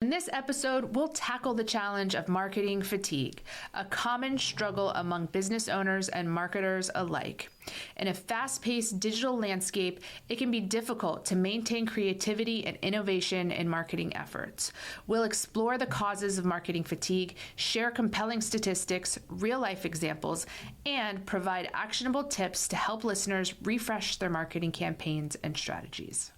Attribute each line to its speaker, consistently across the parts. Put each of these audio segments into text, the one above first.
Speaker 1: In this episode, we'll tackle the challenge of marketing fatigue, a common struggle among business owners and marketers alike. In a fast-paced digital landscape, it can be difficult to maintain creativity and innovation in marketing efforts. We'll explore the causes of marketing fatigue, share compelling statistics, real-life examples, and provide actionable tips to help listeners refresh their marketing campaigns and strategies.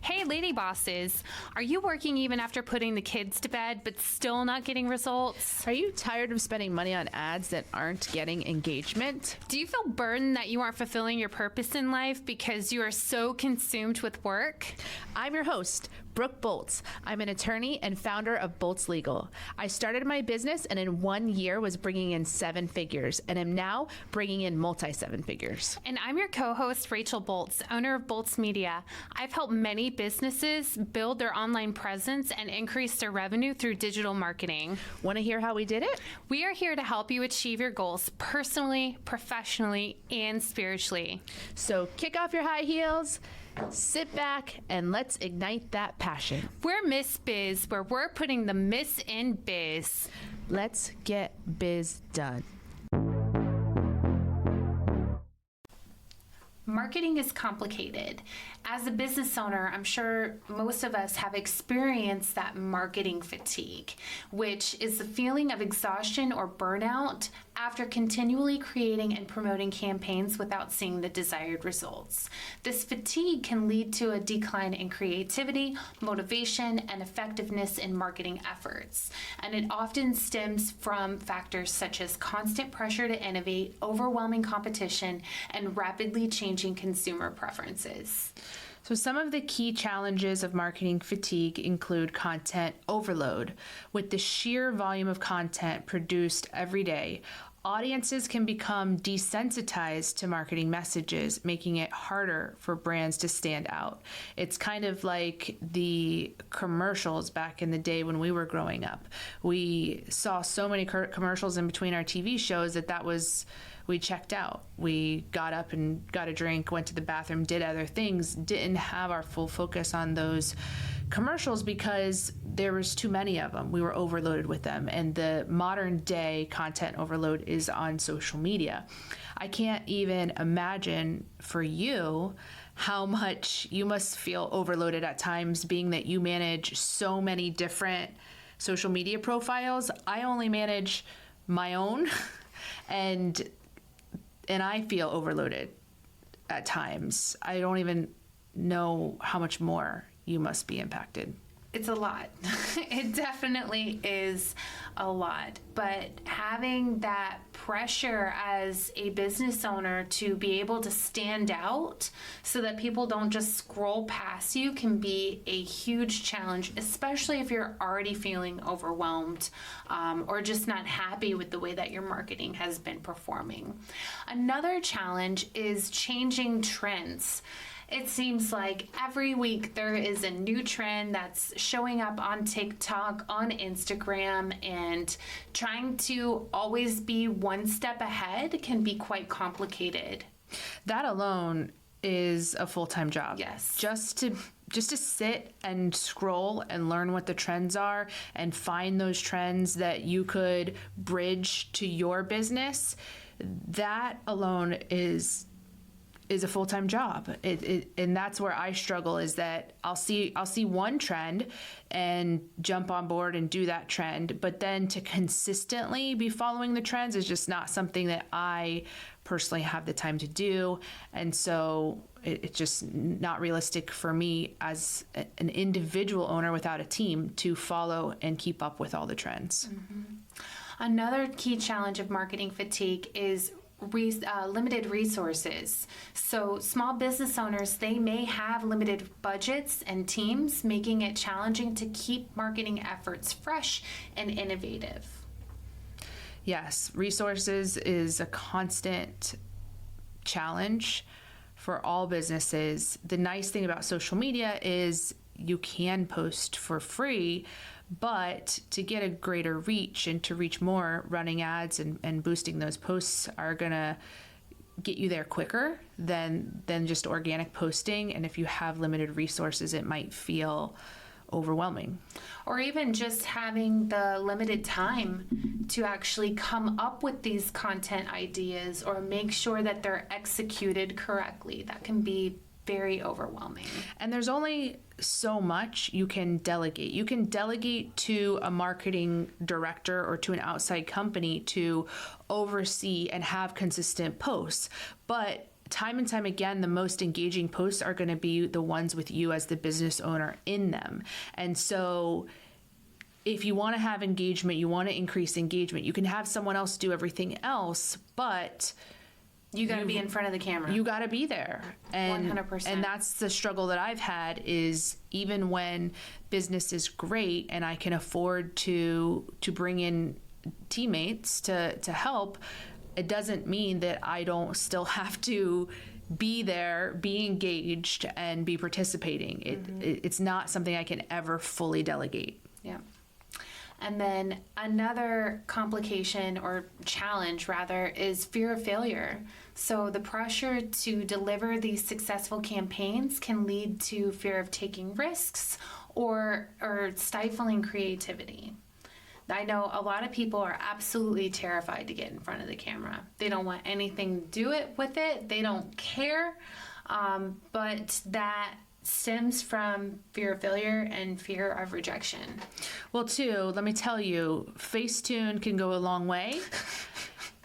Speaker 2: Hey, lady bosses, are you working even after putting the kids to bed but still not getting results?
Speaker 1: Are you tired of spending money on ads that aren't getting engagement?
Speaker 2: Do you feel burdened that you aren't fulfilling your purpose in life because you are so consumed with work?
Speaker 1: I'm your host, Brooke Bolts. I'm an attorney and founder of Bolts Legal. I started my business and in 1 year was bringing in 7 figures and am now bringing in multi-7 figures.
Speaker 2: And I'm your co-host, Rachel Bolts, owner of Bolts Media. I've helped many businesses build their online presence and increase their revenue through digital marketing.
Speaker 1: Want to hear how we did it?
Speaker 2: We are here to help you achieve your goals personally, professionally, and spiritually.
Speaker 1: So kick off your high heels, sit back, and let's ignite that passion.
Speaker 2: We're Miss Biz, where we're putting the miss in biz.
Speaker 1: Let's get biz done.
Speaker 2: Marketing is complicated. As a business owner, I'm sure most of us have experienced that marketing fatigue, which is the feeling of exhaustion or burnout after continually creating and promoting campaigns without seeing the desired results. This fatigue can lead to a decline in creativity, motivation, and effectiveness in marketing efforts. And it often stems from factors such as constant pressure to innovate, overwhelming competition, and rapidly changing consumer preferences.
Speaker 1: So some of the key challenges of marketing fatigue include content overload. With the sheer volume of content produced every day, audiences can become desensitized to marketing messages, making it harder for brands to stand out. It's kind of like the commercials back in the day when we were growing up. We saw so many commercials in between our TV shows we checked out. We got up and got a drink, went to the bathroom, did other things, didn't have our full focus on those commercials because there was too many of them. We were overloaded with them. And the modern day content overload is on social media. I can't even imagine for you how much you must feel overloaded at times, being that you manage so many different social media profiles. I only manage my own and I feel overloaded at times. I don't even know how much more you must be impacted.
Speaker 2: It's a lot. It definitely is a lot. But having that pressure as a business owner to be able to stand out so that people don't just scroll past you can be a huge challenge, especially if you're already feeling overwhelmed or just not happy with the way that your marketing has been performing. Another challenge is changing trends. It seems like every week there is a new trend that's showing up on TikTok, on Instagram, and trying to always be one step ahead can be quite complicated.
Speaker 1: That alone is a full-time job.
Speaker 2: Yes.
Speaker 1: Just to sit and scroll and learn what the trends are and find those trends that you could bridge to your business, that alone is a full-time job. And that's where I struggle, is that I'll see one trend and jump on board and do that trend, but then to consistently be following the trends is just not something that I personally have the time to do. And so it's just not realistic for me as an individual owner without a team to follow and keep up with all the trends.
Speaker 2: Mm-hmm. Another key challenge of marketing fatigue is limited resources. So small business owners, they may have limited budgets and teams, making it challenging to keep marketing efforts fresh and innovative.
Speaker 1: Yes, resources is a constant challenge for all businesses. The nice thing about social media is you can post for free, but to get a greater reach and to reach more, running ads and boosting those posts are going to get you there quicker than just organic posting. And if you have limited resources, it might feel overwhelming.
Speaker 2: Or even just having the limited time to actually come up with these content ideas or make sure that they're executed correctly. That can be very overwhelming.
Speaker 1: And there's only so much you can delegate. You can delegate to a marketing director or to an outside company to oversee and have consistent posts. But time and time again, the most engaging posts are going to be the ones with you as the business owner in them. And so if you want to have engagement, you want to increase engagement, you can have someone else do everything else, but
Speaker 2: you got to be in front of the camera.
Speaker 1: You got to be there. And
Speaker 2: 100%.
Speaker 1: And that's the struggle that I've had, is even when business is great and I can afford to bring in teammates to help, it doesn't mean that I don't still have to be there, be engaged, and be participating. It's not something I can ever fully delegate.
Speaker 2: Yeah. And then another complication or challenge rather is fear of failure. So the pressure to deliver these successful campaigns can lead to fear of taking risks or stifling creativity. I know a lot of people are absolutely terrified to get in front of the camera. They don't want anything to do with it. They don't care. But that stems from fear of failure and fear of rejection.
Speaker 1: Well, too, let me tell you, Facetune can go a long way.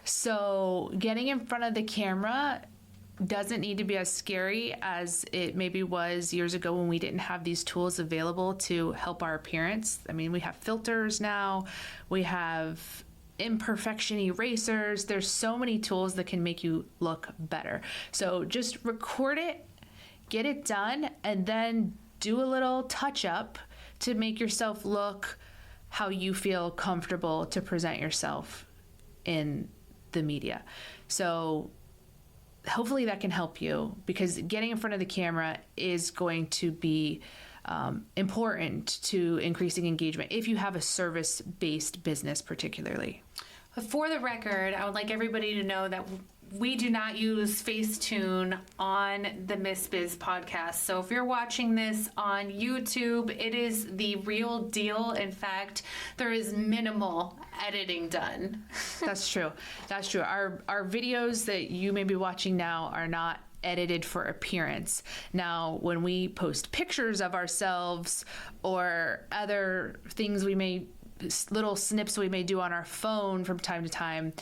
Speaker 1: So getting in front of the camera doesn't need to be as scary as it maybe was years ago when we didn't have these tools available to help our appearance. I mean, we have filters now, we have imperfection erasers. There's so many tools that can make you look better. So just record it, get it done, and then do a little touch up to make yourself look how you feel comfortable to present yourself in the media. So hopefully that can help you, because getting in front of the camera is going to be important to increasing engagement if you have a service-based business particularly.
Speaker 2: For the record, I would like everybody to know that we do not use Facetune on the Miss Biz podcast. So if you're watching this on YouTube, it is the real deal. In fact, there is minimal editing done.
Speaker 1: That's true. That's true. Our videos that you may be watching now are not edited for appearance. Now, when we post pictures of ourselves or other things little snips we may do on our phone from time to time,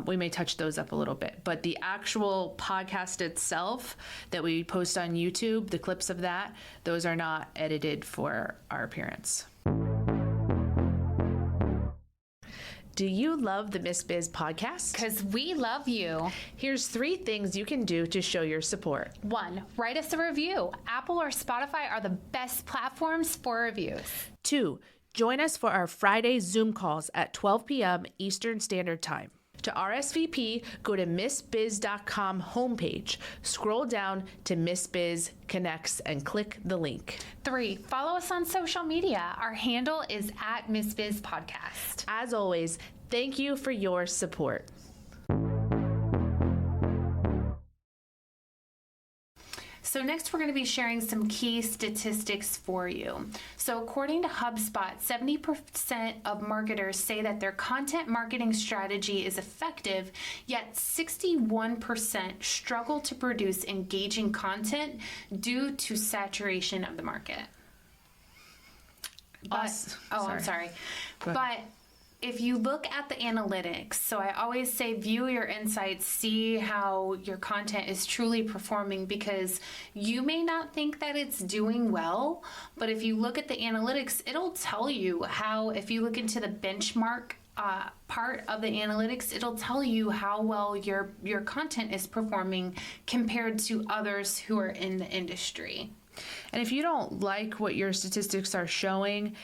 Speaker 1: we may touch those up a little bit. But the actual podcast itself that we post on YouTube, the clips of that, those are not edited for our appearance. Do you love the Miss Biz podcast?
Speaker 3: Because we love you.
Speaker 1: Here's 3 things you can do to show your support.
Speaker 3: 1, write us a review. Apple or Spotify are the best platforms for reviews.
Speaker 1: 2, join us for our Friday Zoom calls at 12 p.m. Eastern Standard Time. To RSVP, go to MissBiz.com homepage, scroll down to Miss Biz Connects, and click the link.
Speaker 3: 3, follow us on social media. Our handle is @MissBizPodcast.
Speaker 1: As always, thank you for your support.
Speaker 2: So next we're going to be sharing some key statistics for you. So according to HubSpot, 70% of marketers say that their content marketing strategy is effective, yet 61% struggle to produce engaging content due to saturation of the market. I'm sorry. But if you look at the analytics, so I always say view your insights, see how your content is truly performing, because you may not think that it's doing well, but if you look at the analytics, it'll tell you how. If you look into the benchmark part of the analytics, it'll tell you how well your content is performing compared to others who are in the industry.
Speaker 1: And if you don't like what your statistics are showing,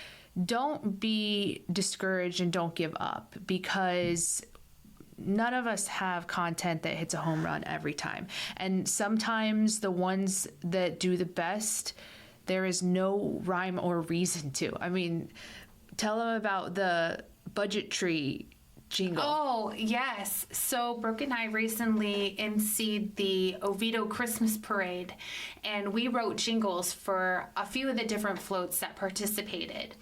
Speaker 1: don't be discouraged and don't give up, because none of us have content that hits a home run every time. And sometimes the ones that do the best, there is no rhyme or reason to. I mean, tell them about the budget tree jingle.
Speaker 2: Oh, yes. So Brooke and I recently emceed the Oviedo Christmas Parade, and we wrote jingles for a few of the different floats that participated.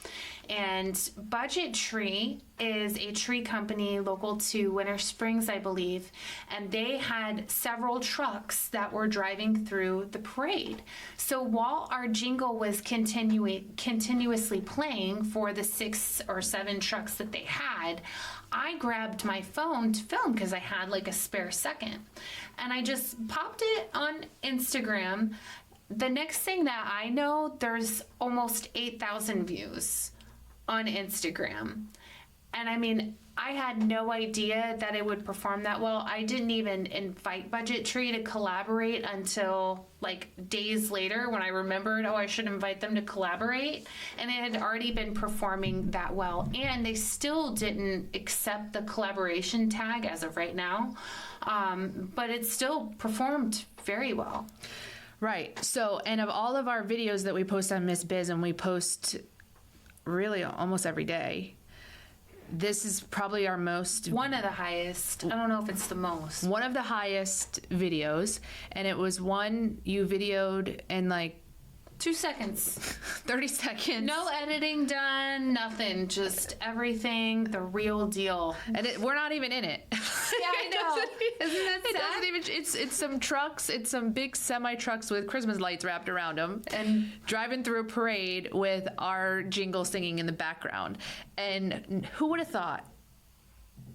Speaker 2: And Budget Tree is a tree company local to Winter Springs, I believe, and they had several trucks that were driving through the parade. So while our jingle was continuously playing for the 6 or 7 trucks that they had, I grabbed my phone to film because I had like a spare second. And I just popped it on Instagram. The next thing that I know, there's almost 8,000 views on Instagram. And I mean, I had no idea that it would perform that well. I didn't even invite Budget Tree to collaborate until like days later when I remembered, oh, I should invite them to collaborate. And it had already been performing that well. And they still didn't accept the collaboration tag as of right now. But it still performed very well.
Speaker 1: Right. So, and of all of our videos that we post on Miss Biz, and we post really almost every day, this is probably our most...
Speaker 2: One of the highest. I don't know if it's the most.
Speaker 1: One of the highest videos. And it was one you videoed in like
Speaker 2: 2 seconds.
Speaker 1: 30 seconds.
Speaker 2: No editing done, nothing. Just everything, the real deal.
Speaker 1: And we're not even in it.
Speaker 2: Yeah, I know. Isn't that sad?
Speaker 1: It doesn't even... It's some trucks. It's some big semi-trucks with Christmas lights wrapped around them. And driving through a parade with our jingle singing in the background. And who would have thought?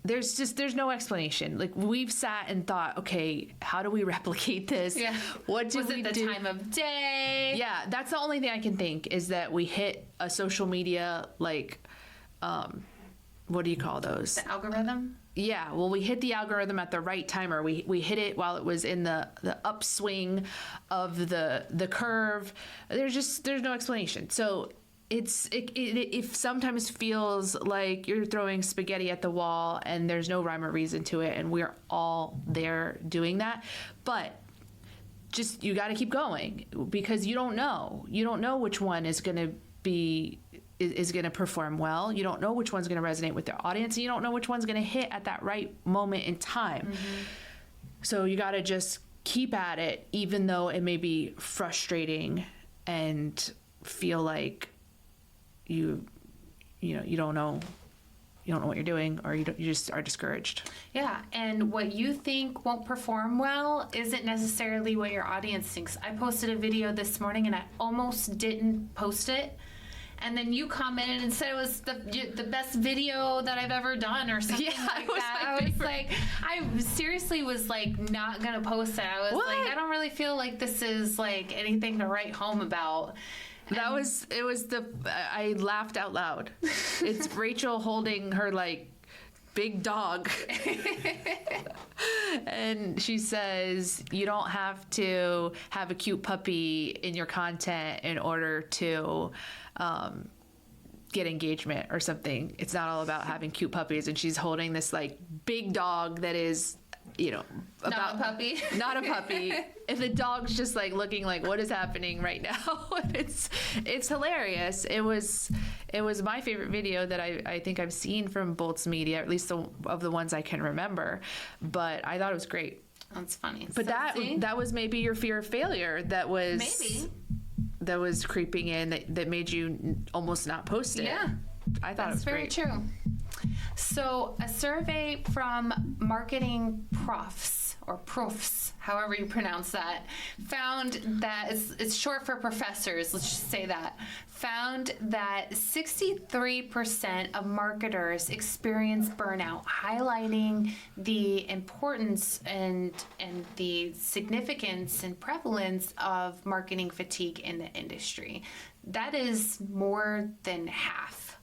Speaker 1: There's no explanation. Like, we've sat and thought, okay, how do we replicate this?
Speaker 2: Yeah.
Speaker 1: What do
Speaker 2: Was
Speaker 1: we
Speaker 2: it the
Speaker 1: do?
Speaker 2: time of day?
Speaker 1: Yeah, that's the only thing I can think is that we hit a social media, like, what do you call those?
Speaker 2: The algorithm?
Speaker 1: Yeah, well, we hit the algorithm at the right time, or we hit it while it was in the upswing of the curve. There's no explanation. So it sometimes feels like you're throwing spaghetti at the wall and there's no rhyme or reason to it, and we're all there doing that. But just, you got to keep going, because you don't know which one is going to be is going to perform well. You don't know which one's going to resonate with their audience, and you don't know which one's going to hit at that right moment in time. Mm-hmm. So you got to just keep at it, even though it may be frustrating and feel like you don't know what you're doing, or you just are discouraged.
Speaker 2: Yeah, and what you think won't perform well isn't necessarily what your audience thinks. I posted a video this morning and I almost didn't post it. And then you commented and said it was the best video that I've ever done, or something like that. I was like, I seriously was like not gonna post it. I was like, I don't really feel like this is like anything to write home about. I laughed out loud. It's Rachel holding her like big dog. And she says, you don't have to have a cute puppy in your content in order to get engagement or something. It's not all about having cute puppies. And she's holding this like big dog that is, not a puppy.
Speaker 1: Not a puppy. And the dog's just like looking like, what is happening right now? It's hilarious. It was my favorite video that I think I've seen from Bolt's Media, at least of the ones I can remember. But I thought it was great.
Speaker 2: That's funny.
Speaker 1: But
Speaker 2: so
Speaker 1: that was maybe your fear of failure that was creeping in, that made you almost not post it.
Speaker 2: Yeah.
Speaker 1: I thought it was great.
Speaker 2: That's very true. So a survey from Marketing Profs, or Profs, however you pronounce that, found that it's short for professors, let's just say that, found that 63% of marketers experience burnout, highlighting the importance and the significance and prevalence of marketing fatigue in the industry. That is more than half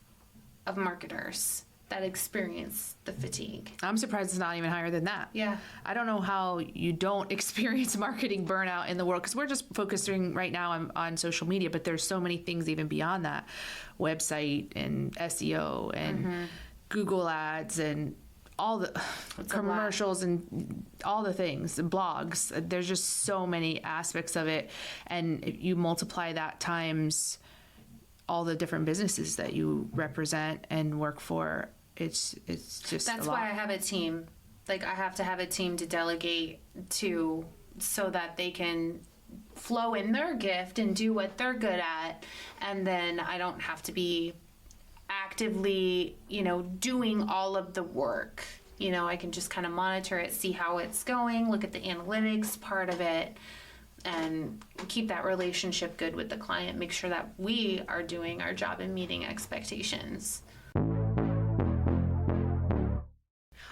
Speaker 2: of marketers that experience the fatigue.
Speaker 1: I'm surprised it's not even higher than that.
Speaker 2: Yeah.
Speaker 1: I don't know how you don't experience marketing burnout in the world, because we're just focusing right now on social media, but there's so many things even beyond that. Website and SEO and Google ads and all the commercials and all the things, the blogs. There's just so many aspects of it. And if you multiply that times all the different businesses that you represent and work for, it's just
Speaker 2: That's
Speaker 1: a lot.
Speaker 2: why I have a team. Like, I have to have a team to delegate to so that they can flow in their gift and do what they're good at. And then I don't have to be actively, doing all of the work. I can just kind of monitor it, see how it's going, look at the analytics part of it, and keep that relationship good with the client, make sure that we are doing our job and meeting expectations.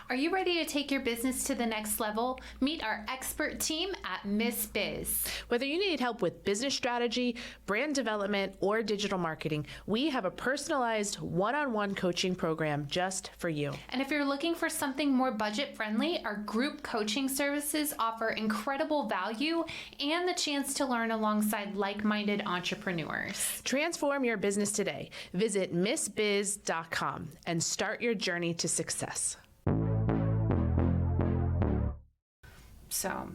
Speaker 3: Are you ready to take your business to the next level? Meet our expert team at Miss Biz.
Speaker 1: Whether you need help with business strategy, brand development, or digital marketing, we have a personalized one-on-one coaching program just for you.
Speaker 3: And if you're looking for something more budget friendly, our group coaching services offer incredible value and the chance to learn alongside like-minded entrepreneurs.
Speaker 1: Transform your business today. Visit MissBiz.com and start your journey to success.
Speaker 2: So,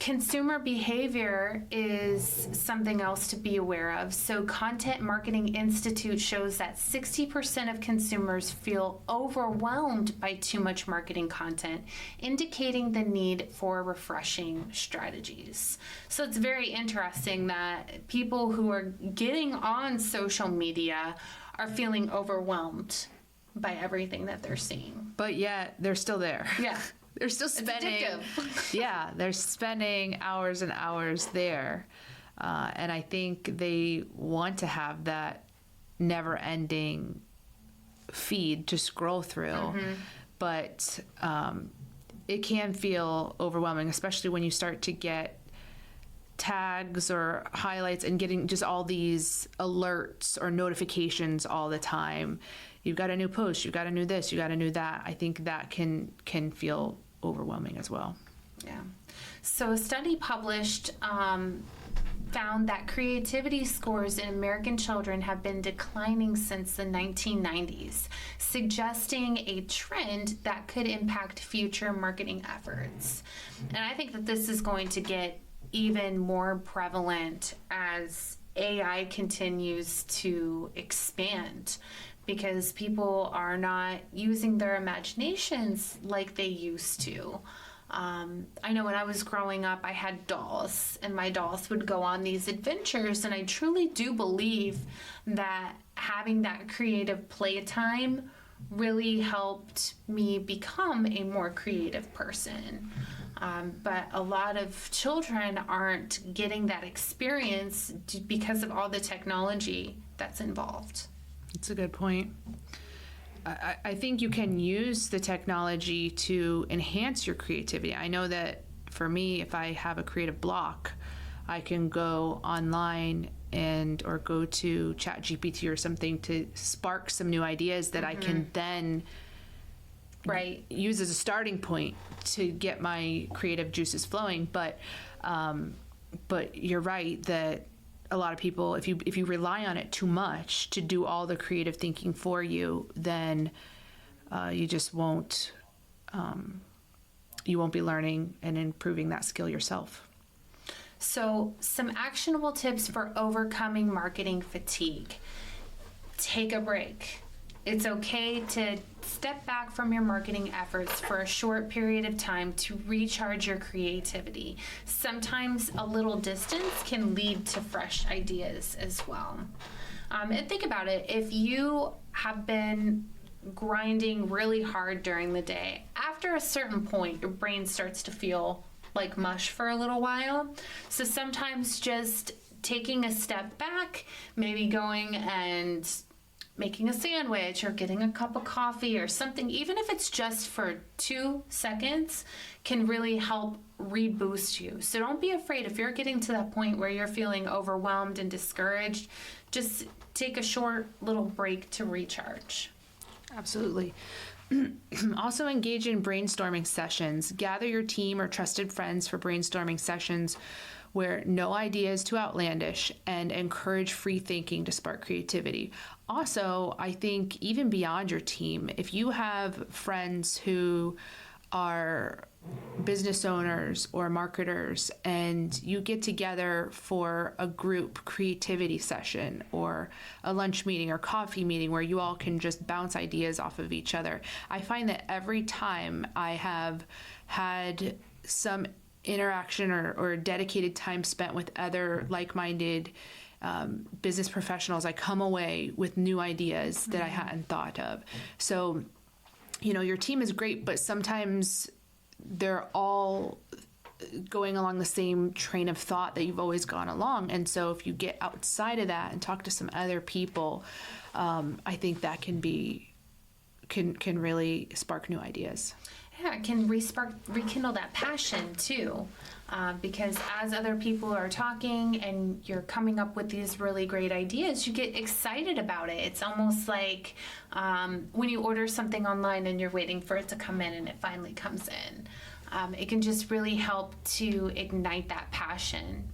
Speaker 2: consumer behavior is something else to be aware of. So, Content Marketing Institute shows that 60% of consumers feel overwhelmed by too much marketing content, indicating the need for refreshing strategies. So, it's very interesting that people who are getting on social media are feeling overwhelmed by everything that they're seeing.
Speaker 1: But yet, they're still there.
Speaker 2: Yeah.
Speaker 1: They're still spending, yeah, they're spending hours and hours there. And I think they want to have that never-ending feed to scroll through. But it can feel overwhelming, especially when you start to get tags or highlights and getting just all these alerts or notifications all the time. You've got a new post, you've got a new this, you got a new that. I think that can feel overwhelming as well.
Speaker 2: Yeah. So a study published found that creativity scores in American children have been declining since the 1990s, suggesting a trend that could impact future marketing efforts. And I think that this is going to get even more prevalent as AI continues to expand, because people are not using their imaginations like they used to. I know when I was growing up, I had dolls, and my dolls would go on these adventures, and I truly do believe that having that creative playtime really helped me become a more creative person. But a lot of children aren't getting that experience because of all the technology that's involved.
Speaker 1: That's a good point. I think you can use the technology to enhance your creativity. I know that for me, if I have a creative block, I can go online or go to ChatGPT or something to spark some new ideas that I can then use as a starting point to get my creative juices flowing. But you're right that a lot of people, if you rely on it too much to do all the creative thinking for you, then you just won't be learning and improving that skill yourself.
Speaker 2: So, some actionable tips for overcoming marketing fatigue. Take a break. It's okay to step back from your marketing efforts for a short period of time to recharge your creativity. Sometimes a little distance can lead to fresh ideas as well. And think about it. If you have been grinding really hard during the day, after a certain point, your brain starts to feel like mush for a little while. So sometimes just taking a step back, maybe going and making a sandwich or getting a cup of coffee or something, even if it's just for 2 seconds, can really help reboost you. So don't be afraid if you're getting to that point where you're feeling overwhelmed and discouraged. Just take a short little break to recharge.
Speaker 1: Absolutely. Also engage in brainstorming sessions. Gather your team or trusted friends for brainstorming sessions where no idea is too outlandish, and encourage free thinking to spark creativity. Also, I think even beyond your team, if you have friends who are business owners or marketers and you get together for a group creativity session or a lunch meeting or coffee meeting where you all can just bounce ideas off of each other. I find that every time I have had some interaction or dedicated time spent with other like-minded business professionals, I come away with new ideas that I hadn't thought of. So, your team is great, but sometimes they're all going along the same train of thought that you've always gone along. And so if you get outside of that and talk to some other people, I think that can really spark new ideas.
Speaker 2: Yeah, it can rekindle that passion too. Because as other people are talking and you're coming up with these really great ideas, you get excited about it. It's almost like when you order something online and you're waiting for it to come in and it finally comes in. It can just really help to ignite that passion.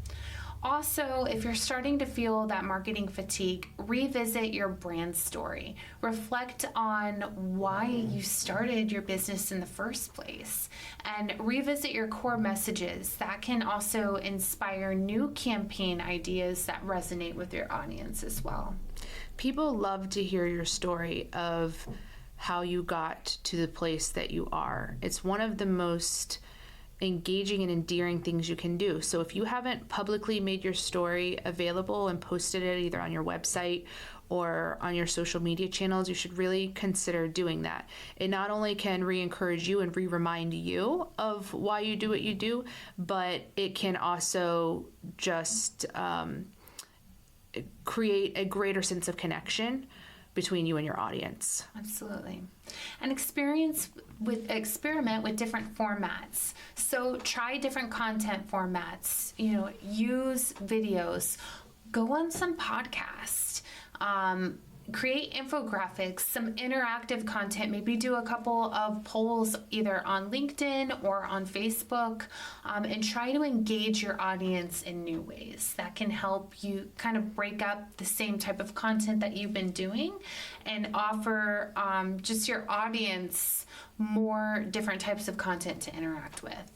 Speaker 2: Also, if you're starting to feel that marketing fatigue, revisit your brand story. Reflect on why you started your business in the first place, and revisit your core messages. That can also inspire new campaign ideas that resonate with your audience as well.
Speaker 1: People love to hear your story of how you got to the place that you are. It's one of the most engaging and endearing things you can do. So if you haven't publicly made your story available and posted it either on your website or on your social media channels, you should really consider doing that. It not only can re-encourage you and re-remind you of why you do what you do, but it can also just create a greater sense of connection between you and your audience.
Speaker 2: Absolutely. And experiment with different formats. So try different content formats, use videos, go on some podcasts, create infographics, some interactive content, maybe do a couple of polls either on LinkedIn or on Facebook, and try to engage your audience in new ways. That can help you kind of break up the same type of content that you've been doing and offer just your audience more different types of content to interact with.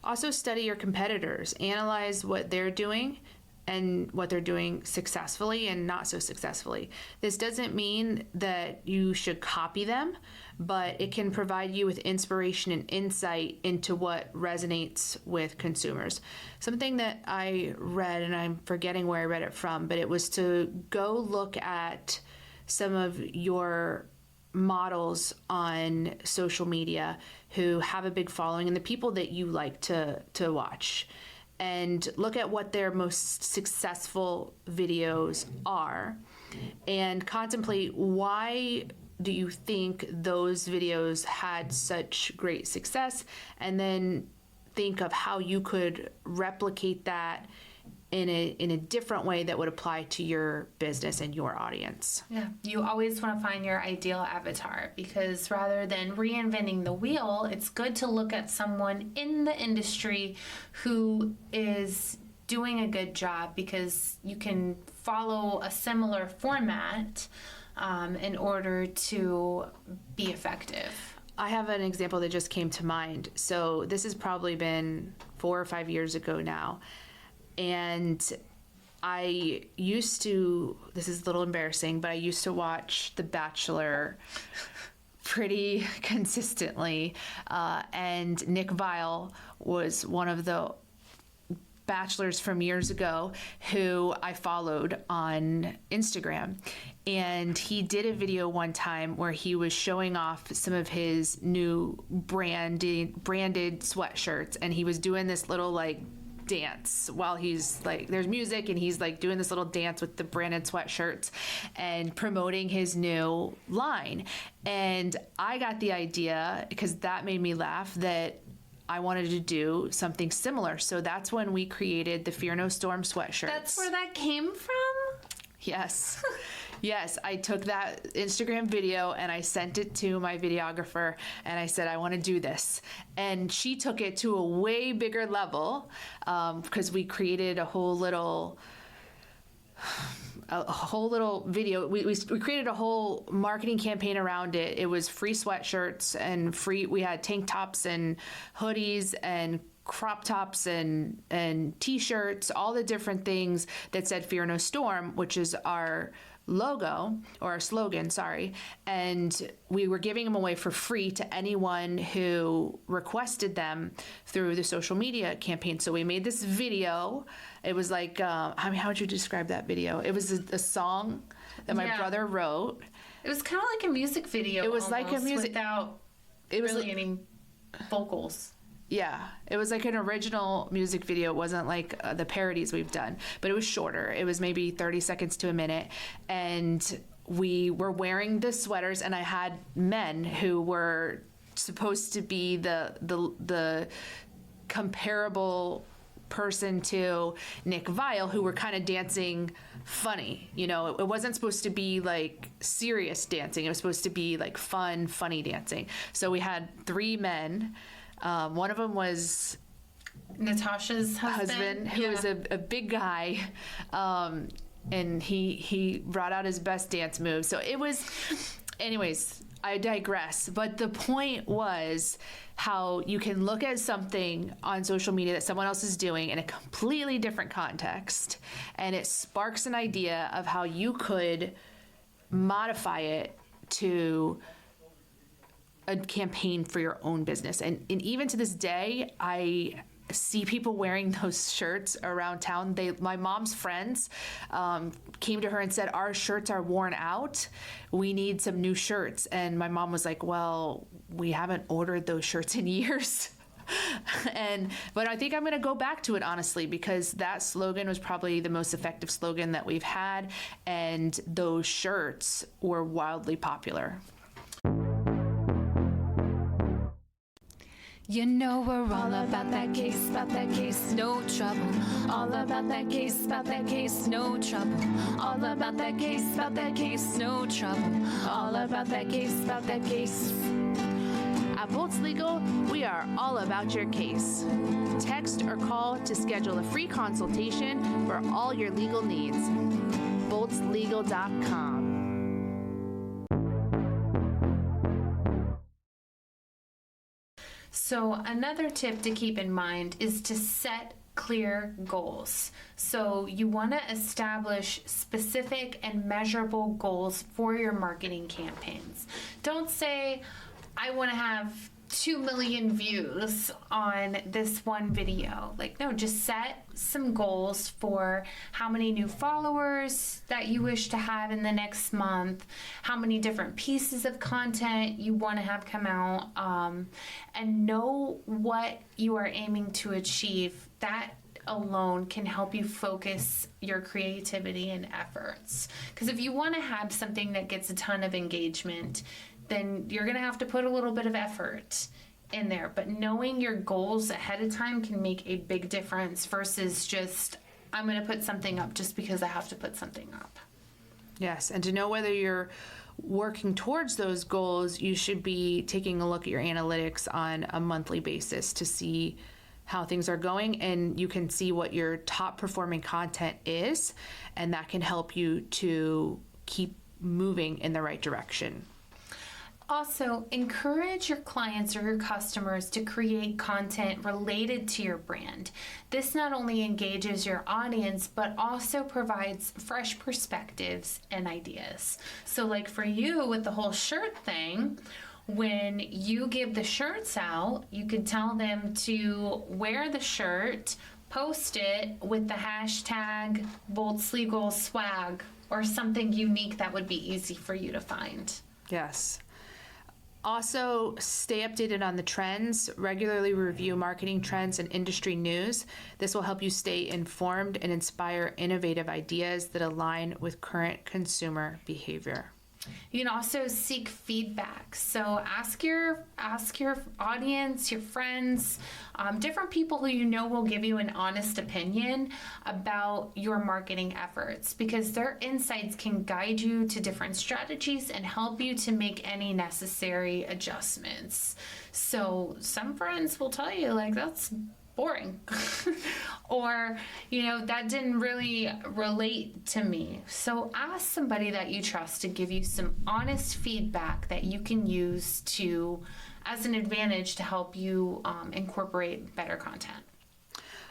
Speaker 1: Also study your competitors, analyze what they're doing and what they're doing successfully and not so successfully. This doesn't mean that you should copy them, but it can provide you with inspiration and insight into what resonates with consumers. Something that I read, and I'm forgetting where I read it from, but it was to go look at some of your models on social media who have a big following and the people that you like to watch, and look at what their most successful videos are and contemplate why do you think those videos had such great success, and then think of how you could replicate that in a different way that would apply to your business and your audience.
Speaker 2: Yeah, you always want to find your ideal avatar, because rather than reinventing the wheel, it's good to look at someone in the industry who is doing a good job, because you can follow a similar format in order to be effective.
Speaker 1: I have an example that just came to mind. So this has probably been 4 or 5 years ago now. And I used to, this is a little embarrassing, but I used to watch The Bachelor pretty consistently. And Nick Viall was one of the bachelors from years ago who I followed on Instagram. And he did a video one time where he was showing off some of his new branded sweatshirts. And he was doing this little dance while he's there's music and he's doing this little dance with the branded sweatshirts and promoting his new line. And I got the idea, because that made me laugh, that I wanted to do something similar. So that's when we created the Fear No Storm sweatshirts.
Speaker 2: That's where that came from?
Speaker 1: Yes. Yes, I took that Instagram video and I sent it to my videographer and I said, I want to do this. And she took it to a way bigger level because we created a whole little video. We created a whole marketing campaign around it. It was free sweatshirts and we had tank tops and hoodies and crop tops and t-shirts, all the different things that said Fear No Storm, which is our logo or our slogan, sorry. And we were giving them away for free to anyone who requested them through the social media campaign. So we made this video. It was like, how would you describe that video? It was a song that my brother wrote.
Speaker 2: It was kind of like a music video.
Speaker 1: It was like a music
Speaker 2: without really any vocals.
Speaker 1: Yeah, it was like an original music video. It wasn't like the parodies we've done, but it was shorter. It was maybe 30 seconds to a minute. And we were wearing the sweaters, and I had men who were supposed to be the comparable person to Nick Viall, who were kind of dancing funny. You know, it wasn't supposed to be like serious dancing. It was supposed to be like fun, funny dancing. So we had 3 men. One of them was
Speaker 2: Natasha's husband
Speaker 1: who was a big guy, and he brought out his best dance moves. So it was, anyways, I digress. But the point was how you can look at something on social media that someone else is doing in a completely different context, and it sparks an idea of how you could modify it to a campaign for your own business. And even to this day, I see people wearing those shirts around town. My mom's friends came to her and said, our shirts are worn out. We need some new shirts. And my mom was like, well, we haven't ordered those shirts in years. But I think I'm going to go back to it, honestly, because that slogan was probably the most effective slogan that we've had. And those shirts were wildly popular.
Speaker 3: You know we're all about that case, no trouble. All about that case, no trouble. All about that case, no trouble. All about that case.
Speaker 1: At Bolt's Legal, we are all about your case. Text or call to schedule a free consultation for all your legal needs. boltslegal.com.
Speaker 2: So another tip to keep in mind is to set clear goals. So you want to establish specific and measurable goals for your marketing campaigns. Don't say, I want to have 2 million views on this one video. Like, no, just set some goals for how many new followers that you wish to have in the next month, how many different pieces of content you want to have come out, and know what you are aiming to achieve. That alone can help you focus your creativity and efforts. Because if you want to have something that gets a ton of engagement, then you're going to have to put a little bit of effort in there. But knowing your goals ahead of time can make a big difference versus just, I'm going to put something up just because I have to put something up.
Speaker 1: Yes, and to know whether you're working towards those goals, you should be taking a look at your analytics on a monthly basis to see how things are going, and you can see what your top performing content is, and that can help you to keep moving in the right direction.
Speaker 2: Also, encourage your clients or your customers to create content related to your brand. This not only engages your audience, but also provides fresh perspectives and ideas. So like for you with the whole shirt thing, when you give the shirts out, you could tell them to wear the shirt, post it with the hashtag Bolt's Legal swag or something unique that would be easy for you to find.
Speaker 1: Yes. Also, stay updated on the trends. Regularly review marketing trends and industry news. This will help you stay informed and inspire innovative ideas that align with current consumer behavior.
Speaker 2: You can also seek feedback. So ask your audience, your friends, different people who you know will give you an honest opinion about your marketing efforts, because their insights can guide you to different strategies and help you to make any necessary adjustments. So some friends will tell you, like, that's boring or that didn't really relate to me. So ask somebody that you trust to give you some honest feedback that you can use as an advantage to help you incorporate better content.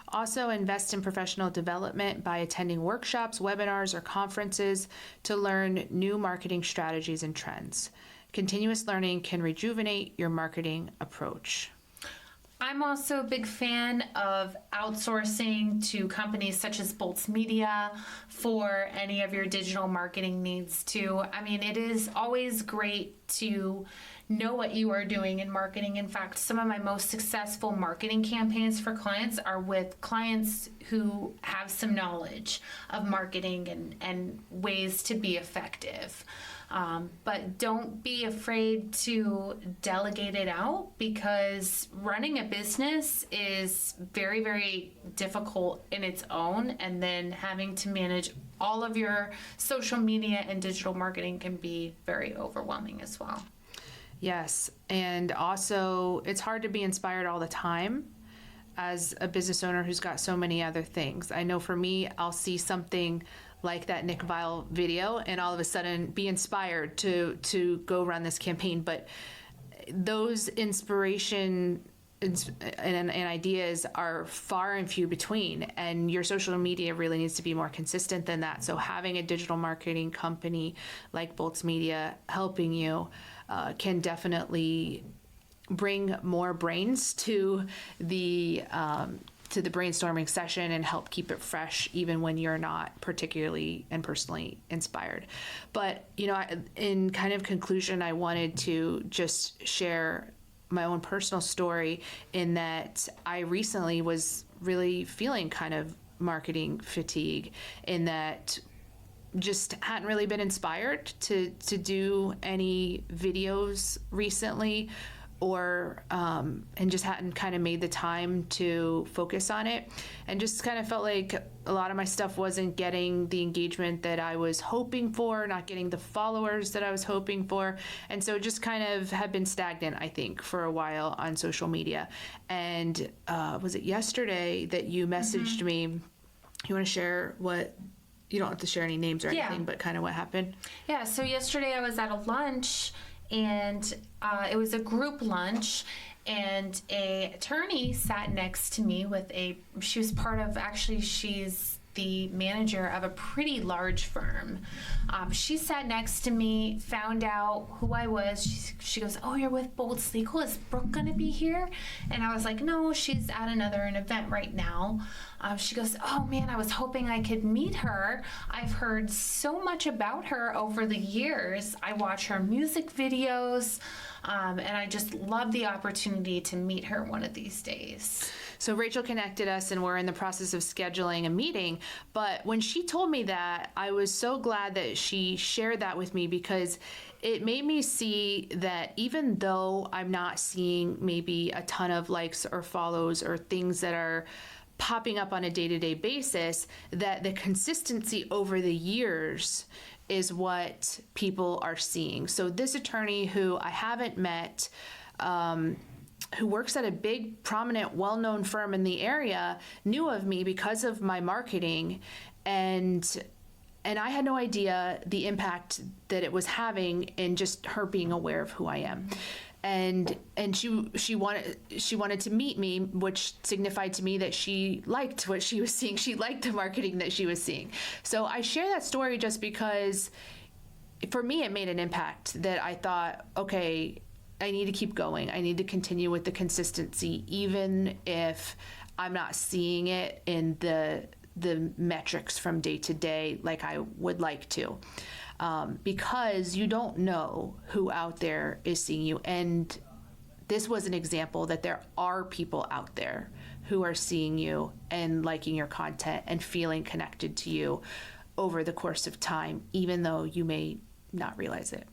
Speaker 1: Also, invest in professional development by attending workshops, webinars, or conferences to learn new marketing strategies and trends. Continuous learning can rejuvenate your marketing approach.
Speaker 2: I'm also a big fan of outsourcing to companies such as Bolts Media for any of your digital marketing needs too. I mean, it is always great to know what you are doing in marketing. In fact, some of my most successful marketing campaigns for clients are with clients who have some knowledge of marketing and ways to be effective. But don't be afraid to delegate it out, because running a business is very, very difficult in its own. And then having to manage all of your social media and digital marketing can be very overwhelming as well.
Speaker 1: Yes. And also, it's hard to be inspired all the time as a business owner who's got so many other things. I know for me, I'll see something like that Nick Viall video and all of a sudden be inspired to go run this campaign. But those inspiration and ideas are far and few between, and your social media really needs to be more consistent than that. So having a digital marketing company like Bolts Media helping you can definitely bring more brains to the brainstorming session and help keep it fresh even when you're not particularly and personally inspired. But, in kind of conclusion, I wanted to just share my own personal story in that I recently was really feeling kind of marketing fatigue, in that just hadn't really been inspired to do any videos recently, or and just hadn't kind of made the time to focus on it, and just kind of felt like a lot of my stuff wasn't getting the engagement that I was hoping for, not getting the followers that I was hoping for, and so just kind of had been stagnant, I think, for a while on social media. And was it yesterday that you messaged me? You want to share what? You don't have to share any names or anything, but kind of what happened.
Speaker 2: Yeah. So yesterday I was at a lunch, and it was a group lunch, and a attorney sat next to me she was she's the manager of a pretty large firm. She sat next to me, found out who I was. She goes, "Oh, you're with Bolts Legal. Is Brooke gonna be here?" And I was like, "No, she's at an event right now." She goes, "Oh man, I was hoping I could meet her. I've heard so much about her over the years. I watch her music videos, and I just love the opportunity to meet her one of these days."
Speaker 1: So Rachel connected us, and we're in the process of scheduling a meeting. But when she told me that, I was so glad that she shared that with me, because it made me see that even though I'm not seeing maybe a ton of likes or follows or things that are popping up on a day-to-day basis, that the consistency over the years is what people are seeing. So this attorney, who I haven't met, who works at a big, prominent, well-known firm in the area, knew of me because of my marketing, and I had no idea the impact that it was having in just her being aware of who I am. And she wanted to meet me, which signified to me that she liked what she was seeing. She liked the marketing that she was seeing. So I share that story just because for me it made an impact, that I thought, okay, I need to keep going. I need to continue with the consistency, even if I'm not seeing it in the metrics from day to day like I would like to. Because you don't know who out there is seeing you. And this was an example that there are people out there who are seeing you and liking your content and feeling connected to you over the course of time, even though you may not realize it.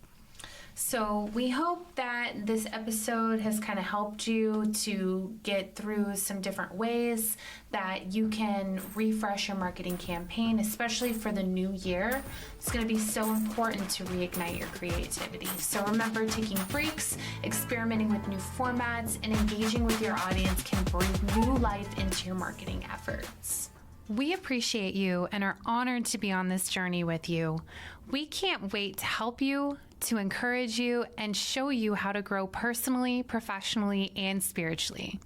Speaker 2: So we hope that this episode has kind of helped you to get through some different ways that you can refresh your marketing campaign, especially for the new year. It's going to be so important to reignite your creativity. So remember, taking breaks, experimenting with new formats, and engaging with your audience can breathe new life into your marketing efforts. We appreciate you and are honored to be on this journey with you. We can't wait to help you, to encourage you, and show you how to grow personally, professionally, and spiritually.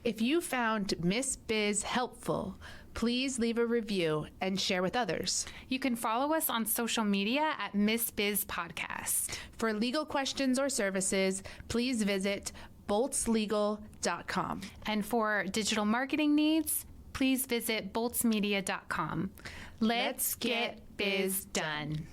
Speaker 1: If you found Miss Biz helpful, please leave a review and share with others.
Speaker 2: You can follow us on social media at Miss Biz Podcast.
Speaker 1: For legal questions or services, please visit boltslegal.com.
Speaker 2: And for digital marketing needs, please visit boltsmedia.com. Let's get biz done.